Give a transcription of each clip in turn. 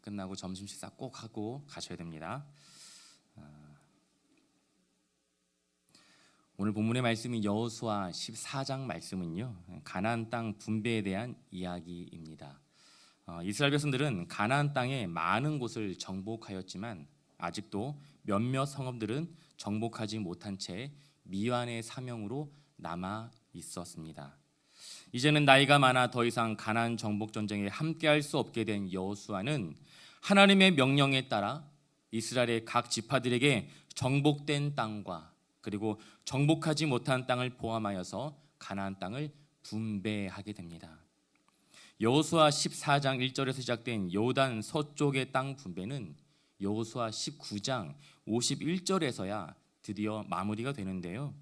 끝나고 점심 식사 꼭 하고 가셔야 됩니다. 오늘 본문의 말씀인 여호수아 14장 말씀은요, 가나안 땅 분배에 대한 이야기입니다. 이스라엘 백성들은 가나안 땅의 많은 곳을 정복하였지만 아직도 몇몇 성읍들은 정복하지 못한 채 미완의 사명으로 남아 있었습니다. 이제는 나이가 많아 더 이상 가나안 정복 전쟁에 함께할 수 없게 된 여호수아는 하나님의 명령에 따라 이스라엘의 각 지파들에게 정복된 땅과 그리고 정복하지 못한 땅을 포함하여서 가나안 땅을 분배하게 됩니다. 여호수아 14장 1절에서 시작된 요단 서쪽의 땅 분배는 여호수아 19장 51절에서야 드디어 마무리가 되는데요.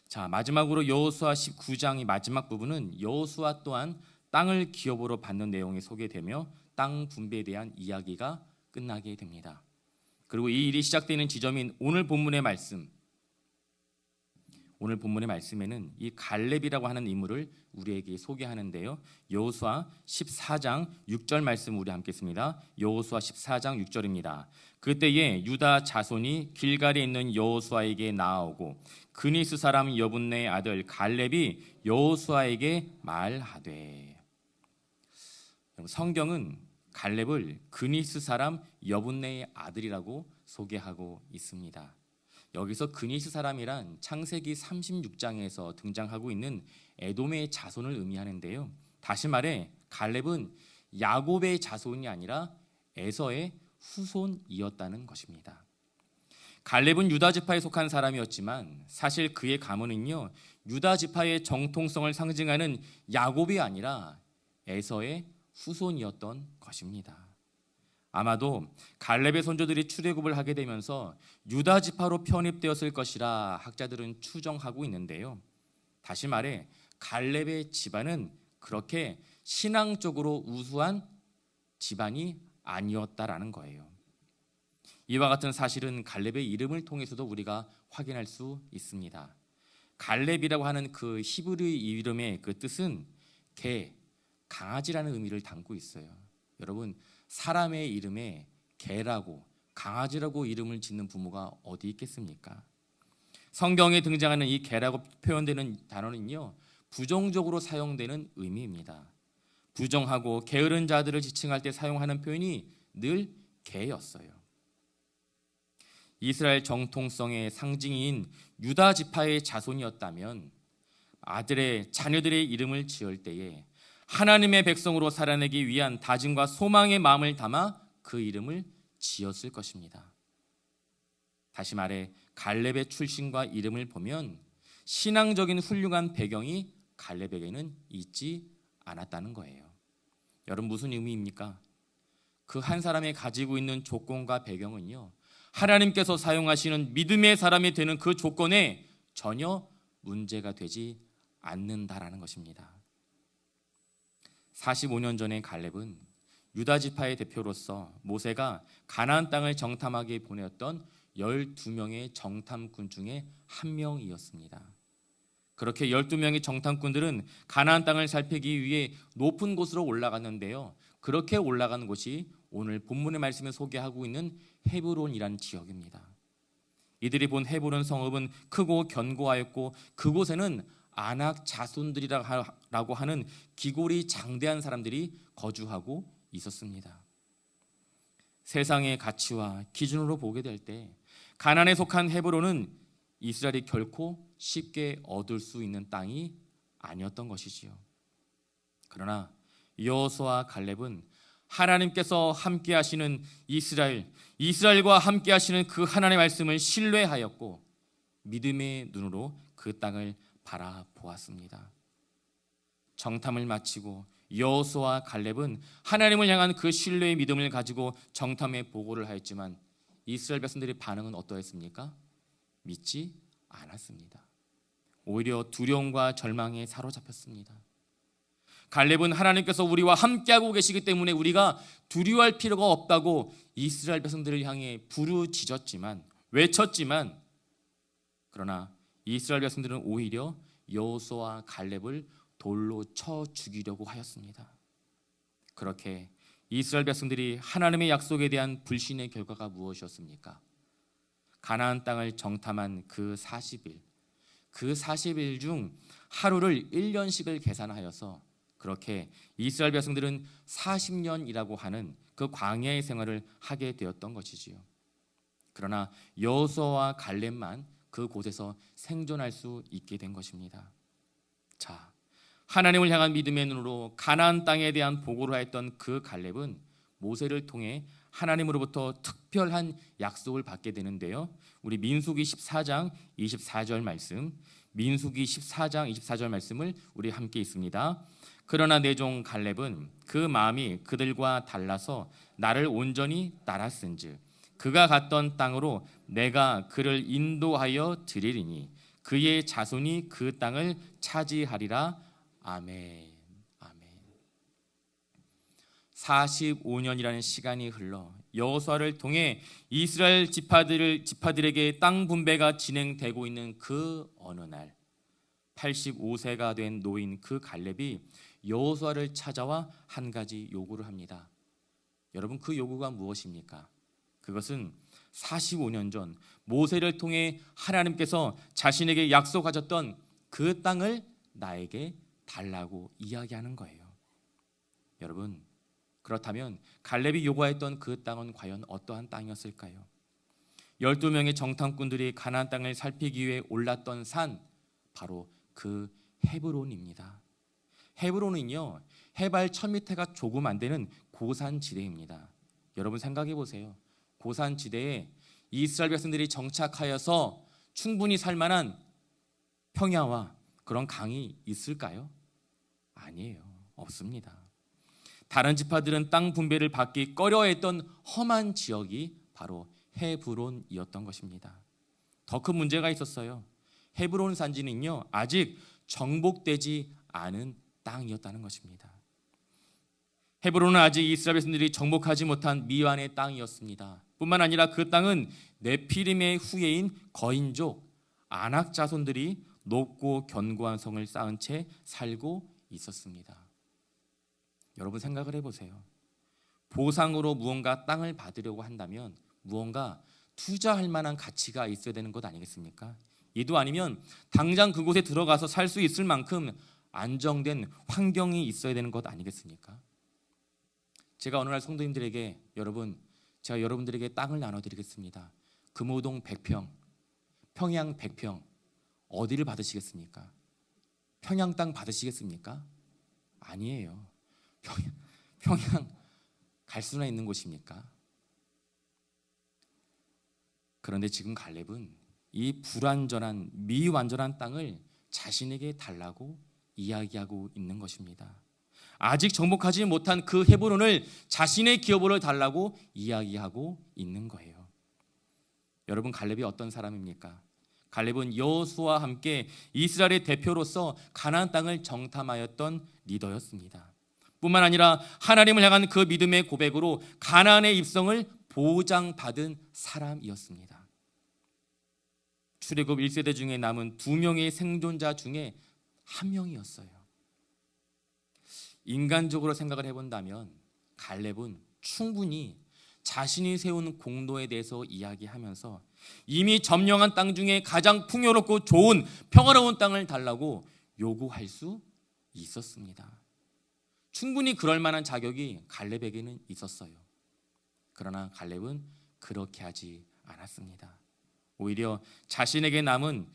자, 마지막으로 여호수아 19장의 마지막 부분은 여호수아 또한 땅을 기업으로 받는 내용이 소개되며 땅 분배에 대한 이야기가 끝나게 됩니다. 그리고 이 일이 시작되는 지점인 오늘 본문의 말씀에는 이 갈렙이라고 하는 인물을 우리에게 소개하는데요. 여호수아 14장 6절 말씀 우리 함께 읽습니다. 여호수아 14장 6절입니다. 그때에 유다 자손이 길갈에 있는 여호수아에게 나아오고 그니스 사람 여분네의 아들 갈렙이 여호수아에게 말하되. 성경은 갈렙을 그니스 사람 여분네의 아들이라고 소개하고 있습니다. 여기서 그니스 사람이란 창세기 36장에서 등장하고 있는 에돔의 자손을 의미하는데요. 다시 말해 갈렙은 야곱의 자손이 아니라 에서의 후손이었다는 것입니다. 갈렙은 유다 지파에 속한 사람이었지만 사실 그의 가문은요, 유다 지파의 정통성을 상징하는 야곱이 아니라 에서의 후손이었던 것입니다. 아마도 갈렙의 손조들이 출애굽을 하게 되면서 유다 지파로 편입되었을 것이라 학자들은 추정하고 있는데요. 다시 말해 갈렙의 집안은 그렇게 신앙적으로 우수한 집안이 아니었다라는 거예요. 이와 같은 사실은 갈렙의 이름을 통해서도 우리가 확인할 수 있습니다. 갈렙이라고 하는 그 히브리 이름의 그 뜻은 개, 강아지라는 의미를 담고 있어요. 여러분, 사람의 이름에 개라고 강아지라고 이름을 짓는 부모가 어디 있겠습니까? 성경에 등장하는 이 개라고 표현되는 단어는요, 부정적으로 사용되는 의미입니다. 부정하고 게으른 자들을 지칭할 때 사용하는 표현이 늘 개였어요. 이스라엘 정통성의 상징인 유다 지파의 자손이었다면 자녀들의 이름을 지을 때에 하나님의 백성으로 살아내기 위한 다짐과 소망의 마음을 담아 그 이름을 지었을 것입니다. 다시 말해 갈렙의 출신과 이름을 보면 신앙적인 훌륭한 배경이 갈렙에게는 있지 않았다는 거예요. 여러분, 무슨 의미입니까? 그 한 사람이 가지고 있는 조건과 배경은요, 하나님께서 사용하시는 믿음의 사람이 되는 그 조건에 전혀 문제가 되지 않는다라는 것입니다. 45년 전에 갈렙은 유다 지파의 대표로서 모세가 가나안 땅을 정탐하게 보냈던 12명의 정탐꾼 중에 한 명이었습니다. 그렇게 12명의 정탐꾼들은 가나안 땅을 살피기 위해 높은 곳으로 올라갔는데요. 그렇게 올라간 곳이 오늘 본문의 말씀에 소개하고 있는 헤브론이라는 지역입니다. 이들이 본 헤브론 성읍은 크고 견고하였고 그곳에는 아낙 자손들이라고 하는 기골이 장대한 사람들이 거주하고 있었습니다. 세상의 가치와 기준으로 보게 될 때 가나안에 속한 헤브론은 이스라엘이 결코 쉽게 얻을 수 있는 땅이 아니었던 것이지요. 그러나 여호수아와 갈렙은 하나님께서 함께 하시는 이스라엘과 함께 하시는 그 하나님의 말씀을 신뢰하였고 믿음의 눈으로 그 땅을 바라보았습니다. 정탐을 마치고 여호수아와 갈렙은 하나님을 향한 그 신뢰의 믿음을 가지고 정탐에 보고를 하였지만 이스라엘 백성들의 반응은 어떠했습니까? 믿지 않았습니다. 오히려 두려움과 절망에 사로잡혔습니다. 갈렙은 하나님께서 우리와 함께하고 계시기 때문에 우리가 두려워할 필요가 없다고 이스라엘 백성들을 향해 부르짖었지만 외쳤지만 그러나 이스라엘 백성들은 오히려 여호수아와 갈렙을 돌로 쳐 죽이려고 하였습니다. 그렇게 이스라엘 백성들이 하나님의 약속에 대한 불신의 결과가 무엇이었습니까? 가나안 땅을 정탐한 그 40일 중 하루를 1년씩을 계산하여서 그렇게 이스라엘 백성들은 40년이라고 하는 그 광야의 생활을 하게 되었던 것이지요. 그러나 여호수아와 갈렙만 그곳에서 생존할 수 있게 된 것입니다. 자, 하나님을 향한 믿음의 눈으로 가나안 땅에 대한 보고를 하였던 그 갈렙은 모세를 통해 하나님으로부터 특별한 약속을 받게 되는데요. 우리 민수기 14장 24절 말씀, 민수기 14장 24절 말씀을 우리 함께 읽습니다. 그러나 내 종 갈렙은 그 마음이 그들과 달라서 나를 온전히 따랐은즉 그가 갔던 땅으로 내가 그를 인도하여 드리리니 그의 자손이 그 땅을 차지하리라. 아멘. 아멘. 45년이라는 시간이 흘러 여호수아를 통해 이스라엘 지파들에게 땅 분배가 진행되고 있는 그 어느 날 85세가 된 노인 그 갈렙이 여호수아를 찾아와 한 가지 요구를 합니다. 여러분, 그 요구가 무엇입니까? 그것은 45년 전 모세를 통해 하나님께서 자신에게 약속하셨던 그 땅을 나에게 달라고 이야기하는 거예요. 여러분, 그렇다면 갈렙이 요구했던 그 땅은 과연 어떠한 땅이었을까요? 12명의 정탐꾼들이 가나안 땅을 살피기 위해 올랐던 산, 바로 그 헤브론입니다. 헤브론은요, 해발 1000m가 조금 안 되는 고산지대입니다. 여러분 생각해 보세요. 고산지대에 이스라엘 백성들이 정착하여서 충분히 살만한 평야와 그런 강이 있을까요? 아니에요. 없습니다. 다른 지파들은 땅 분배를 받기 꺼려했던 험한 지역이 바로 헤브론이었던 것입니다. 더 큰 문제가 있었어요. 헤브론 산지는요, 아직 정복되지 않은 땅이었다는 것입니다. 헤브론은 아직 이스라엘 백성들이 정복하지 못한 미완의 땅이었습니다. 뿐만 아니라 그 땅은 네피림의 후예인 거인족 아낙 자손들이 높고 견고한 성을 쌓은 채 살고 있었습니다. 여러분 생각을 해보세요. 보상으로 무언가 땅을 받으려고 한다면 무언가 투자할 만한 가치가 있어야 되는 것 아니겠습니까? 이도 아니면 당장 그곳에 들어가서 살 수 있을 만큼 안정된 환경이 있어야 되는 것 아니겠습니까? 제가 어느 날 성도님들에게 제가 여러분들에게 땅을 나눠드리겠습니다. 금호동 100평, 평양 100평 어디를 받으시겠습니까? 평양 땅 받으시겠습니까? 아니에요. 평양 갈 수나 있는 곳입니까? 그런데 지금 갈렙은 이 불완전한 미완전한 땅을 자신에게 달라고 이야기하고 있는 것입니다. 아직 정복하지 못한 그 헤브론을 자신의 기업으로 달라고 이야기하고 있는 거예요. 여러분, 갈렙이 어떤 사람입니까? 갈렙은 여호수아와 함께 이스라엘의 대표로서 가나안 땅을 정탐하였던 리더였습니다. 뿐만 아니라 하나님을 향한 그 믿음의 고백으로 가나안의 입성을 보장받은 사람이었습니다. 출애굽 1세대 중에 남은 2명의 생존자 중에 1명이었어요. 인간적으로 생각을 해본다면 갈렙은 충분히 자신이 세운 공로에 대해서 이야기하면서 이미 점령한 땅 중에 가장 풍요롭고 좋은 평화로운 땅을 달라고 요구할 수 있었습니다. 충분히 그럴 만한 자격이 갈렙에게는 있었어요. 그러나 갈렙은 그렇게 하지 않았습니다. 오히려 자신에게 남은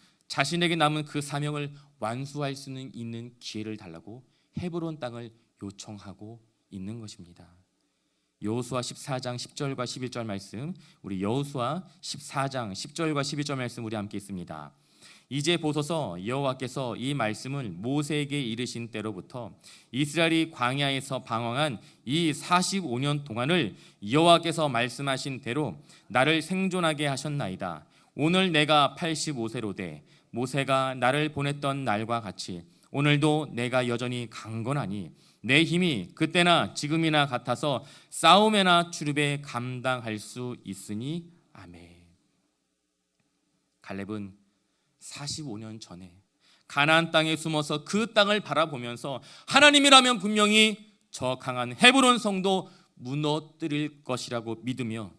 그 사명을 완수할 수 있는 기회를 달라고 헤브론 땅을 요청하고 있는 것입니다. 여호수아 14장 10절과 11절 말씀, 우리 여호수아 14장 10절과 11절 말씀 우리 함께 있습니다. 이제 보소서, 여호와께서 이 말씀을 모세에게 이르신 때로부터 이스라엘이 광야에서 방황한 이 45년 동안을 여호와께서 말씀하신 대로 나를 생존하게 하셨나이다. 오늘 내가 85세로 돼 모세가 나를 보냈던 날과 같이 오늘도 내가 여전히 강건하니 내 힘이 그때나 지금이나 같아서 싸움에나 출입에 감당할 수 있으니 아멘. 갈렙은 45년 전에 가나안 땅에 숨어서 그 땅을 바라보면서 하나님이라면 분명히 저 강한 헤브론 성도 무너뜨릴 것이라고 믿으며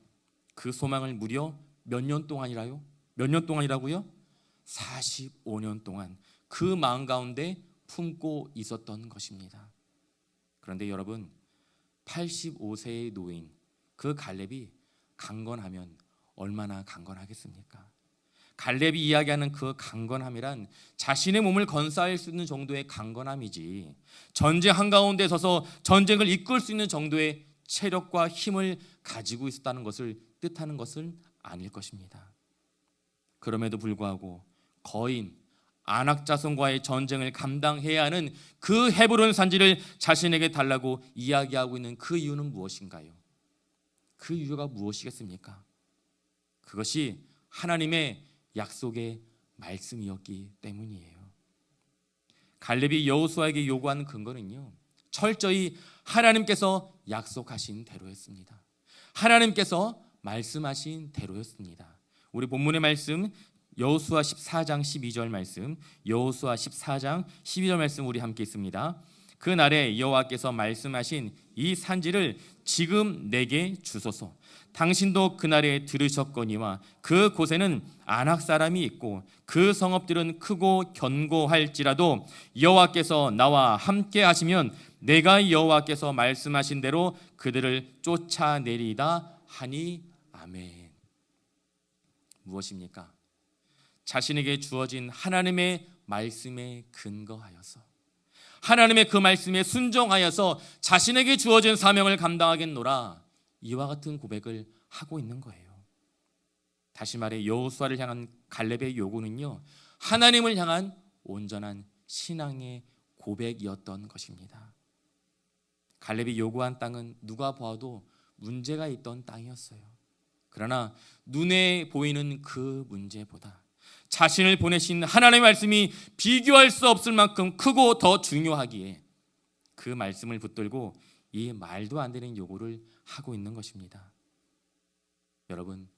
그 소망을 무려 몇 년 동안이라요? 몇 년 동안이라고요? 45년 동안 그 마음 가운데 품고 있었던 것입니다. 그런데 여러분, 85세의 노인 그 갈렙이 강건하면 얼마나 강건하겠습니까? 갈렙이 이야기하는 그 강건함이란 자신의 몸을 건사할 수 있는 정도의 강건함이지, 전쟁 한가운데 서서 전쟁을 이끌 수 있는 정도의 체력과 힘을 가지고 있었다는 것을 뜻하는 것은 아닐 것입니다. 그럼에도 불구하고 거인 안악자손과의 전쟁을 감당해야 하는 그 헤브론 산지를 자신에게 달라고 이야기하고 있는 그 이유는 무엇인가요? 그 이유가 무엇이겠습니까? 그것이 하나님의 약속의 말씀이었기 때문이에요. 갈렙이 여호수아에게 요구한 근거는요, 철저히 하나님께서 약속하신 대로였습니다. 하나님께서 말씀하신 대로였습니다. 우리 본문의 말씀 여호수아 14장 12절 말씀, 여호수아 14장 12절 말씀 우리 함께 있습니다. 그날에 여호와께서 말씀하신 이 산지를 지금 내게 주소서. 당신도 그날에 들으셨거니와 그 곳에는 안악 사람이 있고 그 성읍들은 크고 견고할지라도 여호와께서 나와 함께 하시면 내가 여호와께서 말씀하신 대로 그들을 쫓아내리다 하니 아멘. 무엇입니까? 자신에게 주어진 하나님의 말씀에 근거하여서, 하나님의 그 말씀에 순종하여서 자신에게 주어진 사명을 감당하겠노라, 이와 같은 고백을 하고 있는 거예요. 다시 말해 여호수아를 향한 갈렙의 요구는요, 하나님을 향한 온전한 신앙의 고백이었던 것입니다. 갈렙이 요구한 땅은 누가 보아도 문제가 있던 땅이었어요. 그러나 눈에 보이는 그 문제보다 자신을 보내신 하나님의 말씀이 비교할 수 없을 만큼 크고 더 중요하기에 그 말씀을 붙들고 이 말도 안 되는 요구를 하고 있는 것입니다. 여러분,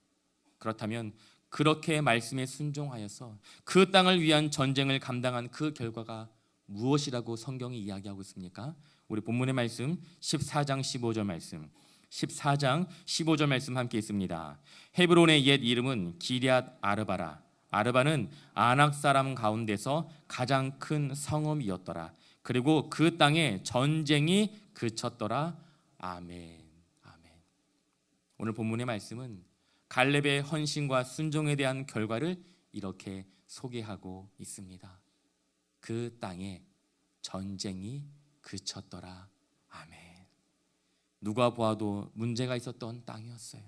그렇다면 그렇게 말씀에 순종하여서 그 땅을 위한 전쟁을 감당한 그 결과가 무엇이라고 성경이 이야기하고 있습니까? 우리 본문의 말씀 14장 15절 말씀, 14장 15절 말씀 함께 있습니다. 헤브론의 옛 이름은 기럇 아르바라. 아르바는 아낙 사람 가운데서 가장 큰 성읍이었더라. 그리고 그 땅에 전쟁이 그쳤더라. 아멘. 아멘. 오늘 본문의 말씀은 갈렙의 헌신과 순종에 대한 결과를 이렇게 소개하고 있습니다. 그 땅에 전쟁이 그쳤더라. 아멘. 누가 보아도 문제가 있었던 땅이었어요.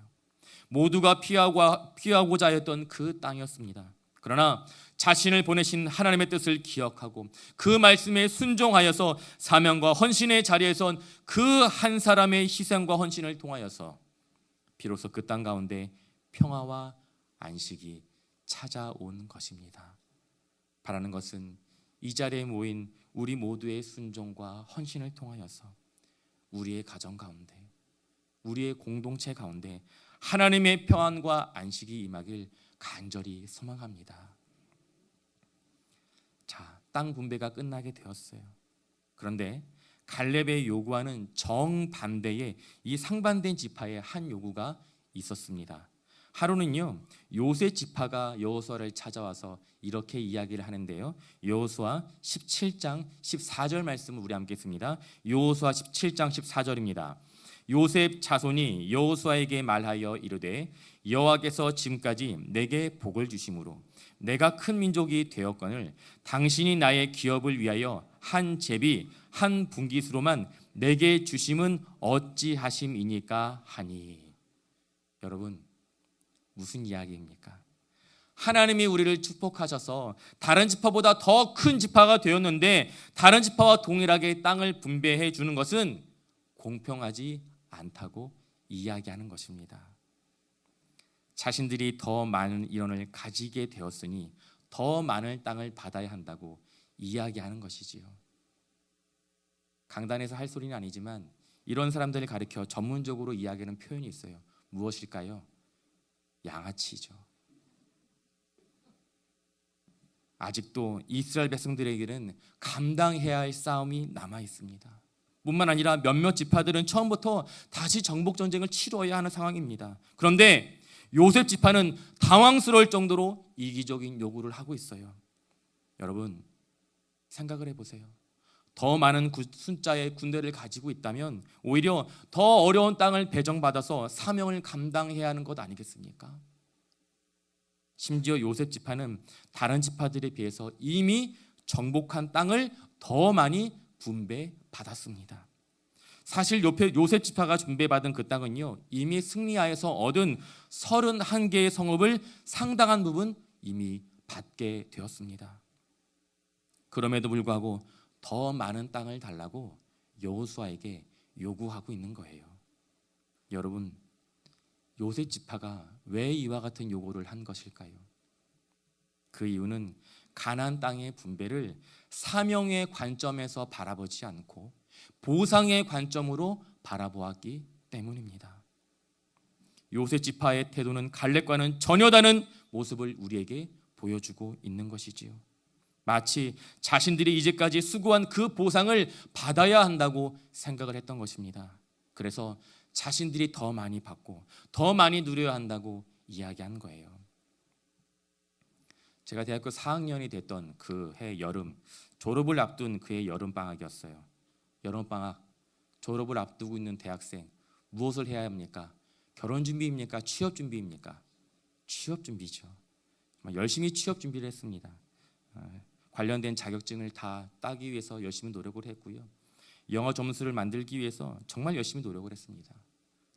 모두가 피하고자 했던 그 땅이었습니다. 그러나 자신을 보내신 하나님의 뜻을 기억하고 그 말씀에 순종하여서 사명과 헌신의 자리에 선 그 한 사람의 희생과 헌신을 통하여서 비로소 그 땅 가운데 평화와 안식이 찾아온 것입니다. 바라는 것은 이 자리에 모인 우리 모두의 순종과 헌신을 통하여서 우리의 가정 가운데, 우리의 공동체 가운데 하나님의 평안과 안식이 임하길 간절히 소망합니다. 자, 땅 분배가 끝나게 되었어요. 그런데 갈렙의 요구와는 정반대의 이 상반된 지파의 한 요구가 있었습니다. 하루는요, 요셉 지파가 여호수아를 찾아와서 이렇게 이야기를 하는데요, 여호수아 17장 14절 말씀을 우리 함께 읽습니다. 여호수아 17장 14절입니다. 요셉 자손이 여호수아에게 말하여 이르되 여호와께서 지금까지 내게 복을 주심으로 내가 큰 민족이 되었거늘 당신이 나의 기업을 위하여 한 제비 한 분깃으로만 내게 주심은 어찌하심이니까 하니. 여러분, 무슨 이야기입니까? 하나님이 우리를 축복하셔서 다른 지파보다 더 큰 지파가 되었는데 다른 지파와 동일하게 땅을 분배해 주는 것은 공평하지 않다고 이야기하는 것입니다. 자신들이 더 많은 인원을 가지게 되었으니 더 많은 땅을 받아야 한다고 이야기하는 것이지요. 강단에서 할 소리는 아니지만 이런 사람들을 가리켜 전문적으로 이야기하는 표현이 있어요. 무엇일까요? 양아치죠. 아직도 이스라엘 백성들에게는 감당해야 할 싸움이 남아 있습니다. 뿐만 아니라 몇몇 지파들은 처음부터 다시 정복 전쟁을 치러야 하는 상황입니다. 그런데 요셉 지파는 당황스러울 정도로 이기적인 요구를 하고 있어요. 여러분, 생각을 해보세요. 더 많은 숫자의 군대를 가지고 있다면 오히려 더 어려운 땅을 배정받아서 사명을 감당해야 하는 것 아니겠습니까? 심지어 요셉 지파는 다른 지파들에 비해서 이미 정복한 땅을 더 많이 분배받았습니다. 사실 요셉 지파가 분배받은 그 땅은요, 이미 승리하여서 얻은 31개의 성읍을 상당한 부분 이미 받게 되었습니다. 그럼에도 불구하고 더 많은 땅을 달라고 여호수아에게 요구하고 있는 거예요. 여러분, 요셉 지파가 왜 이와 같은 요구를 한 것일까요? 그 이유는 가나안 땅의 분배를 사명의 관점에서 바라보지 않고 보상의 관점으로 바라보았기 때문입니다. 요셉 지파의 태도는 갈렙과는 전혀 다른 모습을 우리에게 보여주고 있는 것이지요. 마치 자신들이 이제까지 수고한 그 보상을 받아야 한다고 생각을 했던 것입니다. 그래서 자신들이 더 많이 받고 더 많이 누려야 한다고 이야기한 거예요. 제가 대학교 4학년이 됐던 그 해 여름, 졸업을 앞둔 그해 여름방학이었어요. 여름방학, 졸업을 앞두고 있는 대학생, 무엇을 해야 합니까? 결혼 준비입니까? 취업 준비입니까? 취업 준비죠. 열심히 취업 준비를 했습니다. 관련된 자격증을 다 따기 위해서 열심히 노력을 했고요. 영어 점수를 만들기 위해서 정말 열심히 노력을 했습니다.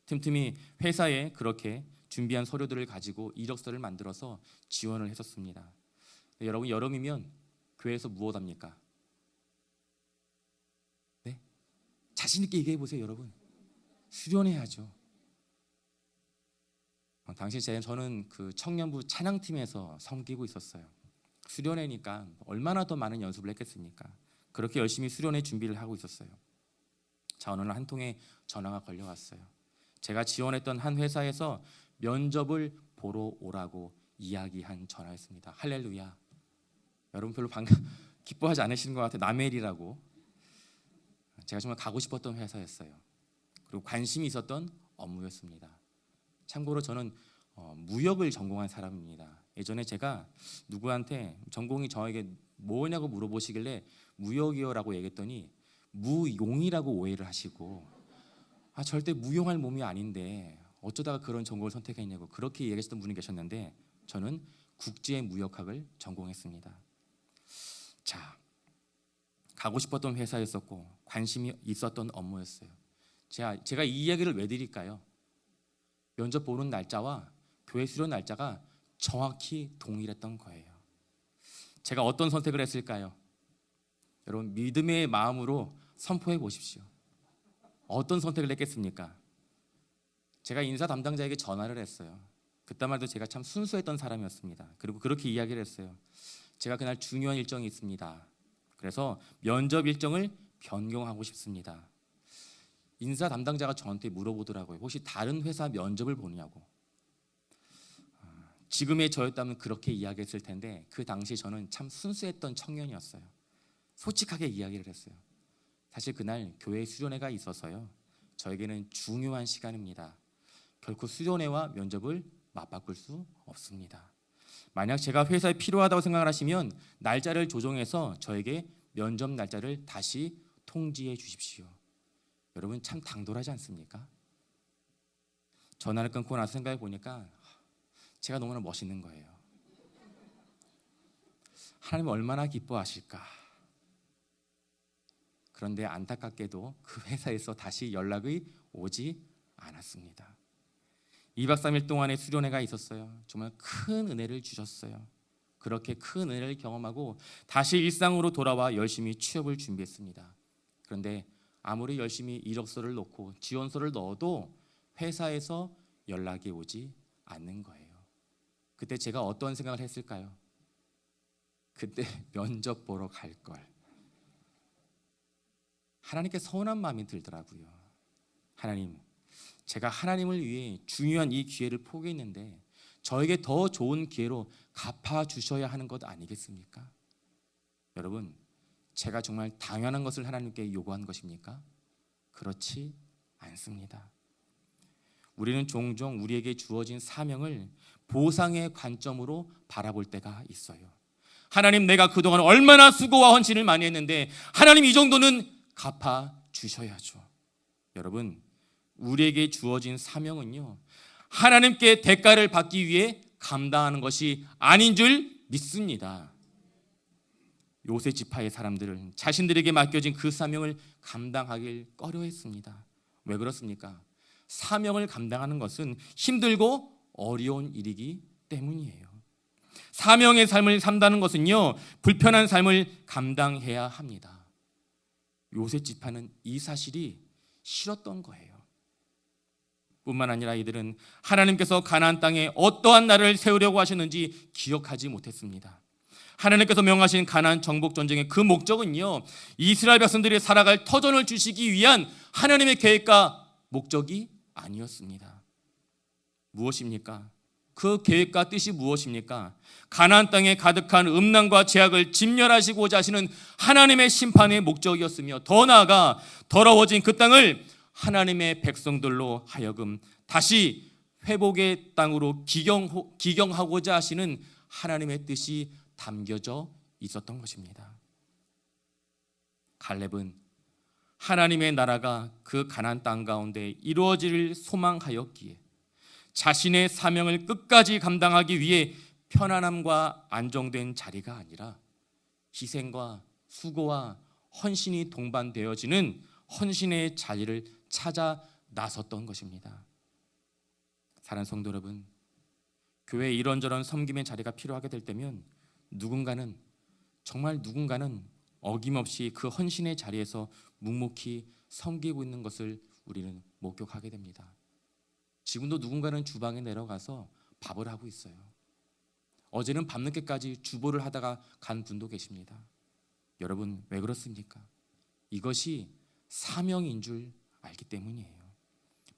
틈틈이 회사에 그렇게 준비한 서류들을 가지고 이력서를 만들어서 지원을 했었습니다. 여러분, 여름이면 교회에서 무엇 합니까? 네? 자신 있게 얘기해 보세요, 여러분. 수련해야죠. 당시 저는 그 청년부 찬양팀에서 섬기고 있었어요. 수련회니까 얼마나 더 많은 연습을 했겠습니까? 그렇게 열심히 수련회 준비를 하고 있었어요. 자, 어느 날 한 통의 전화가 걸려왔어요. 제가 지원했던 한 회사에서 면접을 보러 오라고 이야기한 전화였습니다. 할렐루야. 여러분 별로 기뻐하지 않으시는 것 같아요. 남의 일이라고. 제가 정말 가고 싶었던 회사였어요. 그리고 관심이 있었던 업무였습니다. 참고로 저는 무역을 전공한 사람입니다. 예전에 제가 누구한테 전공이 저에게 뭐냐고 물어보시길래 무역이요라고 얘기했더니 무용이라고 오해를 하시고, 절대 무용할 몸이 아닌데 어쩌다가 그런 전공을 선택했냐고 그렇게 얘기하셨던 분이 계셨는데, 저는 국제무역학을 전공했습니다. 자, 가고 싶었던 회사였었고 관심이 있었던 업무였어요. 제가 이 이야기를 왜 드릴까요? 면접 보는 날짜와 교회 수련 날짜가 정확히 동일했던 거예요. 제가 어떤 선택을 했을까요? 여러분, 믿음의 마음으로 선포해 보십시오. 어떤 선택을 했겠습니까? 제가 인사 담당자에게 전화를 했어요. 그때만 해도 제가 참 순수했던 사람이었습니다. 그리고 그렇게 이야기를 했어요. 제가 그날 중요한 일정이 있습니다. 그래서 면접 일정을 변경하고 싶습니다. 인사 담당자가 저한테 물어보더라고요. 혹시 다른 회사 면접을 보냐고. 지금의 저였다면 그렇게 이야기했을 텐데 그 당시 저는 참 순수했던 청년이었어요. 솔직하게 이야기를 했어요. 사실 그날 교회 수련회가 있어서요, 저에게는 중요한 시간입니다. 결코 수련회와 면접을 맞바꿀 수 없습니다. 만약 제가 회사에 필요하다고 생각을 하시면 날짜를 조정해서 저에게 면접 날짜를 다시 통지해 주십시오. 여러분, 참 당돌하지 않습니까? 전화를 끊고 나서 생각해 보니까 제가 너무나 멋있는 거예요. 하나님 얼마나 기뻐하실까. 그런데 안타깝게도 그 회사에서 다시 연락이 오지 않았습니다. 2박 3일 동안의 수련회가 있었어요. 정말 큰 은혜를 주셨어요. 그렇게 큰 은혜를 경험하고 다시 일상으로 돌아와 열심히 취업을 준비했습니다. 그런데 아무리 열심히 이력서를 넣고 지원서를 넣어도 회사에서 연락이 오지 않는 거예요. 그때 제가 어떤 생각을 했을까요? 그때 면접 보러 갈 걸. 하나님께 서운한 마음이 들더라고요. 하나님, 제가 하나님을 위해 중요한 이 기회를 포기했는데 저에게 더 좋은 기회로 갚아주셔야 하는 것 아니겠습니까? 여러분, 제가 정말 당연한 것을 하나님께 요구한 것입니까? 그렇지 않습니다. 우리는 종종 우리에게 주어진 사명을 보상의 관점으로 바라볼 때가 있어요. 하나님, 내가 그동안 얼마나 수고와 헌신을 많이 했는데 하나님 이 정도는 갚아 주셔야죠. 여러분, 우리에게 주어진 사명은요, 하나님께 대가를 받기 위해 감당하는 것이 아닌 줄 믿습니다. 요셉 지파의 사람들은 자신들에게 맡겨진 그 사명을 감당하길 꺼려했습니다. 왜 그렇습니까? 사명을 감당하는 것은 힘들고 어려운 일이기 때문이에요. 사명의 삶을 산다는 것은요, 불편한 삶을 감당해야 합니다. 요셉 지파는 이 사실이 싫었던 거예요. 뿐만 아니라 이들은 하나님께서 가나안 땅에 어떠한 나라를 세우려고 하셨는지 기억하지 못했습니다. 하나님께서 명하신 가나안 정복 전쟁의 그 목적은요, 이스라엘 백성들이 살아갈 터전을 주시기 위한 하나님의 계획과 목적이 아니었습니다. 무엇입니까? 그 계획과 뜻이 무엇입니까? 가나안 땅에 가득한 음란과 죄악을 진멸하시고자 하시는 하나님의 심판의 목적이었으며, 더 나아가 더러워진 그 땅을 하나님의 백성들로 하여금 다시 회복의 땅으로 기경하고자 하시는 하나님의 뜻이 담겨져 있었던 것입니다. 갈렙은 하나님의 나라가 그 가나안 땅 가운데 이루어지를 소망하였기에 자신의 사명을 끝까지 감당하기 위해 편안함과 안정된 자리가 아니라 희생과 수고와 헌신이 동반되어지는 헌신의 자리를 찾아 나섰던 것입니다. 사랑하는 성도 여러분, 교회에 이런저런 섬김의 자리가 필요하게 될 때면 정말 누군가는 어김없이 그 헌신의 자리에서 묵묵히 섬기고 있는 것을 우리는 목격하게 됩니다. 지금도 누군가는 주방에 내려가서 밥을 하고 있어요. 어제는 밤늦게까지 주보를 하다가 간 분도 계십니다. 여러분, 왜 그렇습니까? 이것이 사명인 줄 알기 때문이에요.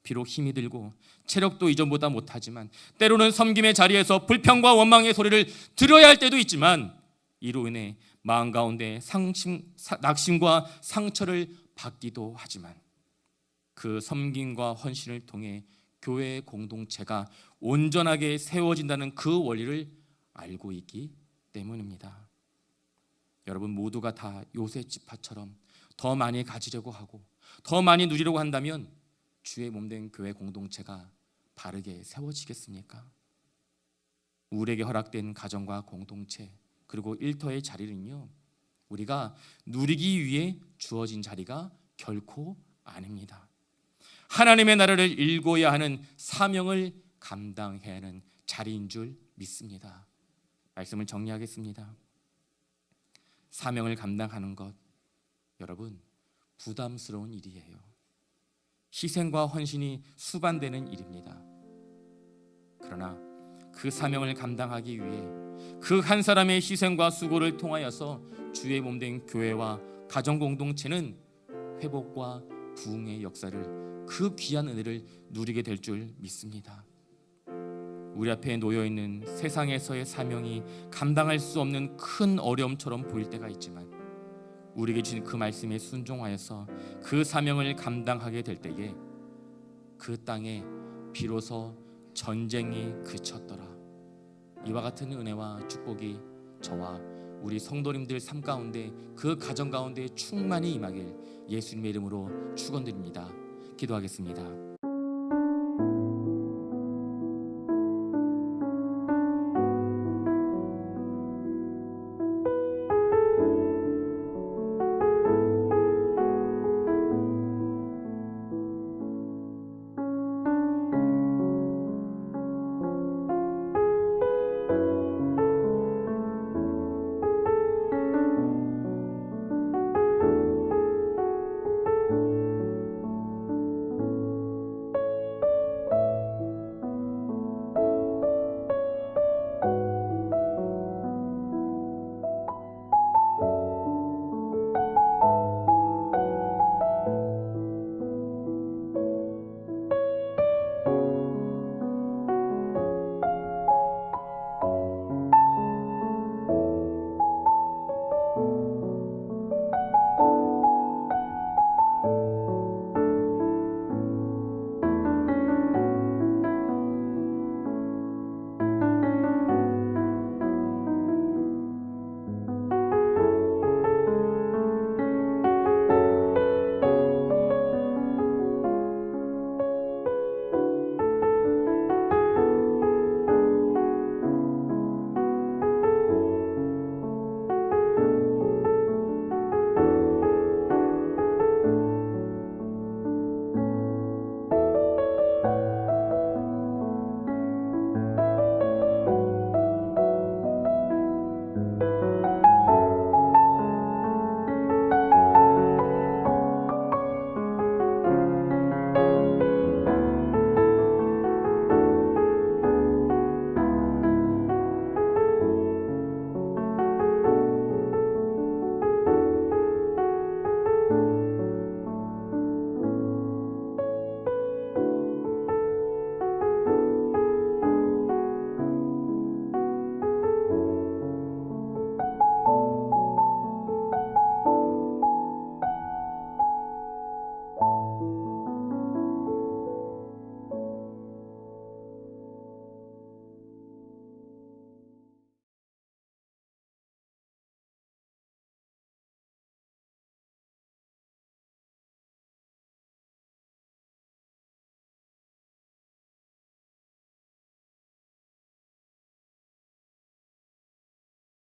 비록 힘이 들고 체력도 이전보다 못하지만 때로는 섬김의 자리에서 불평과 원망의 소리를 들어야 할 때도 있지만 이로 인해 마음 가운데 낙심과 상처를 받기도 하지만 그 섬김과 헌신을 통해 교회의 공동체가 온전하게 세워진다는 그 원리를 알고 있기 때문입니다. 여러분 모두가 다 요셉 지파처럼 더 많이 가지려고 하고 더 많이 누리려고 한다면 주의 몸된 교회 공동체가 바르게 세워지겠습니까? 우리에게 허락된 가정과 공동체 그리고 일터의 자리는요, 우리가 누리기 위해 주어진 자리가 결코 아닙니다. 하나님의 나라를 일궈야 하는 사명을 감당해야 하는 자리인 줄 믿습니다. 말씀을 정리하겠습니다. 사명을 감당하는 것, 여러분 부담스러운 일이에요. 희생과 헌신이 수반되는 일입니다. 그러나 그 사명을 감당하기 위해 그 한 사람의 희생과 수고를 통하여서 주의 몸된 교회와 가정 공동체는 회복과 부흥의 역사를, 그 귀한 은혜를 누리게 될 줄 믿습니다. 우리 앞에 놓여있는 세상에서의 사명이 감당할 수 없는 큰 어려움처럼 보일 때가 있지만 우리에게 주신 그 말씀에 순종하여서 그 사명을 감당하게 될 때에 그 땅에 비로소 전쟁이 그쳤더라. 이와 같은 은혜와 축복이 저와 우리 성도님들 삶 가운데, 그 가정 가운데 충만히 임하길 예수님의 이름으로 축원드립니다. 기도하겠습니다.